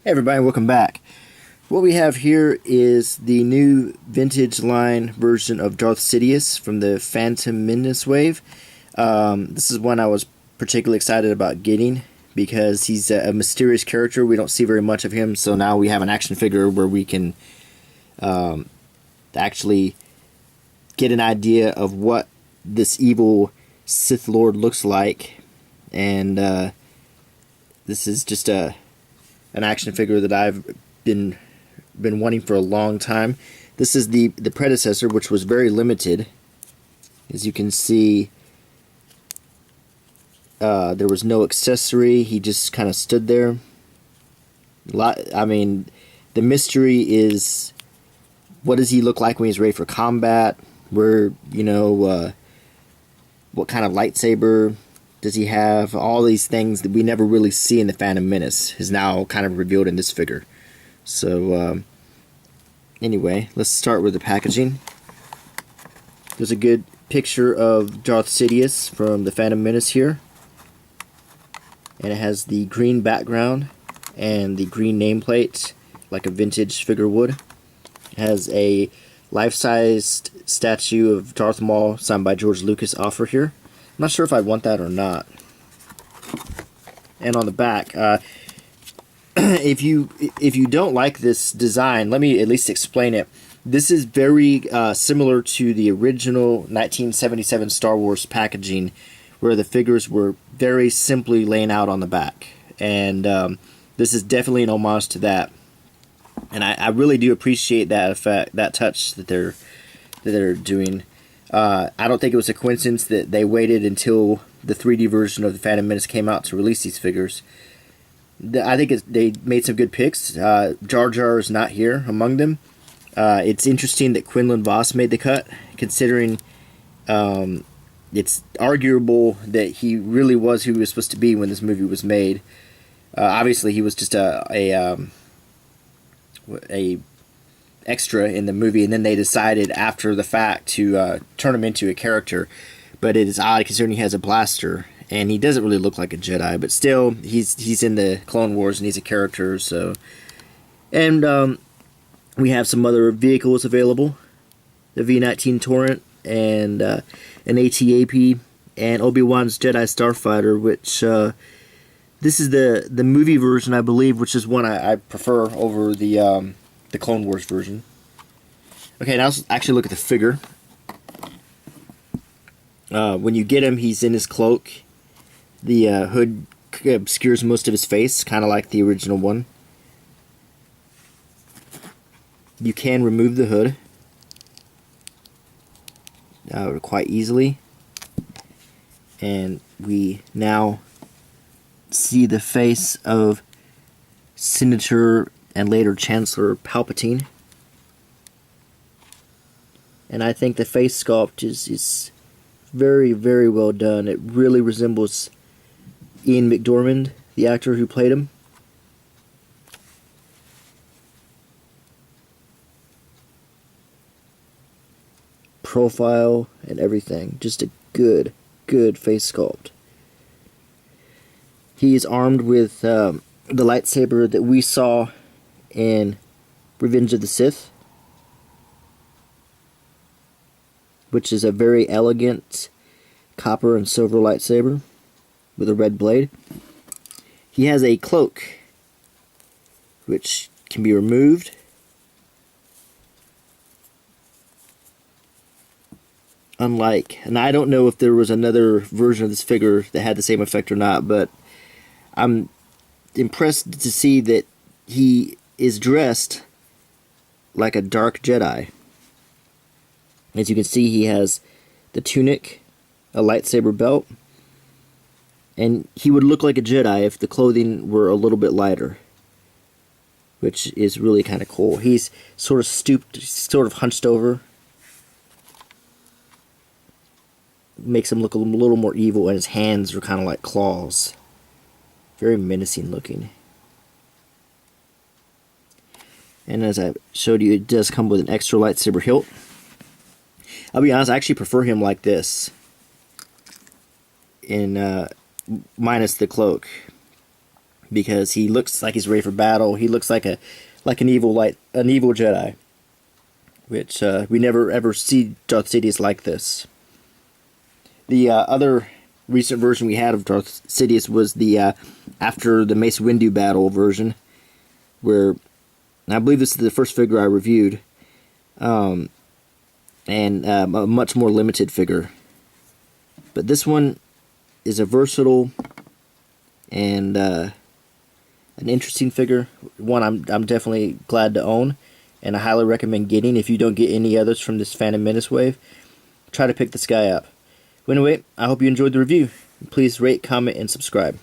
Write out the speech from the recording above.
Hey everybody, welcome back. What we have here is the new vintage line version of Darth Sidious from the Phantom Menace wave. This is one I was particularly excited about getting because he's a mysterious character. We don't see very much of him, so now we have an action figure where we can actually get an idea of what this evil Sith Lord looks like. And this is just an action figure that I've been wanting for a long time. This is the predecessor, which was very limited. As you can see, there was no accessory. He just kind of stood there. I mean, the mystery is, what does he look like when he's ready for combat? What kind of lightsaber does he have? All these things that we never really see in the Phantom Menace is now kind of revealed in this figure. So, anyway, let's start with the packaging. There's a good picture of Darth Sidious from the Phantom Menace here. And it has the green background and the green nameplate, like a vintage figure would. It has a life-sized statue of Darth Maul signed by George Lucas offer here. I'm not sure if I'd want that or not. And on the back, if you don't like this design, let me at least explain it. This is very similar to the original 1977 Star Wars packaging, where the figures were very simply laying out on the back. And this is definitely an homage to that. And I really do appreciate that effect, that touch that they're doing. I don't think it was a coincidence that they waited until the 3D version of the Phantom Menace came out to release these figures. I think they made some good picks. Jar Jar is not here among them. It's interesting that Quinlan Vos made the cut, considering it's arguable that he really was who he was supposed to be when this movie was made. Obviously, he was just a extra in the movie, and then they decided after the fact to turn him into a character. But it is odd considering he has a blaster, and he doesn't really look like a Jedi, but still, he's in the Clone Wars and he's a character. So, and we have some other vehicles available: the V-19 Torrent and an AT-AP and Obi-Wan's Jedi Starfighter, which this is the movie version, I believe, which is one I prefer over the Clone Wars version. Okay, now let's actually look at the figure. When you get him, he's in his cloak. The hood obscures most of his face, kind of like the original one. You can remove the hood quite easily. And we now see the face of Senator and later Chancellor Palpatine. And I think the face sculpt is very, very well done. It really resembles Ian McDormand, the actor who played him. Profile and everything. Just a good face sculpt. He is armed with the lightsaber that we saw in Revenge of the Sith, which is a very elegant copper and silver lightsaber with a red blade. He has a cloak which can be removed. And I don't know if there was another version of this figure that had the same effect or not, but I'm impressed to see that he is dressed like a dark Jedi. As you can see, he has the tunic, a lightsaber belt, and he would look like a Jedi if the clothing were a little bit lighter, which is really kind of cool. He's sort of stooped, sort of hunched over. Makes him look a little more evil, and his hands are kind of like claws. Very menacing looking. And as I showed you, it does come with an extra lightsaber hilt. I'll be honest, I actually prefer him like this. In minus the cloak. because he looks like he's ready for battle. He looks like an evil Jedi, which we never ever see Darth Sidious like this. The other recent version we had of Darth Sidious was the after the Mace Windu battle version, where I believe this is the first figure I reviewed, and a much more limited figure. But this one is a versatile and an interesting figure. One I'm definitely glad to own, and I highly recommend getting. If you don't get any others from this Phantom Menace wave, try to pick this guy up. Well, anyway, I hope you enjoyed the review. Please rate, comment, and subscribe.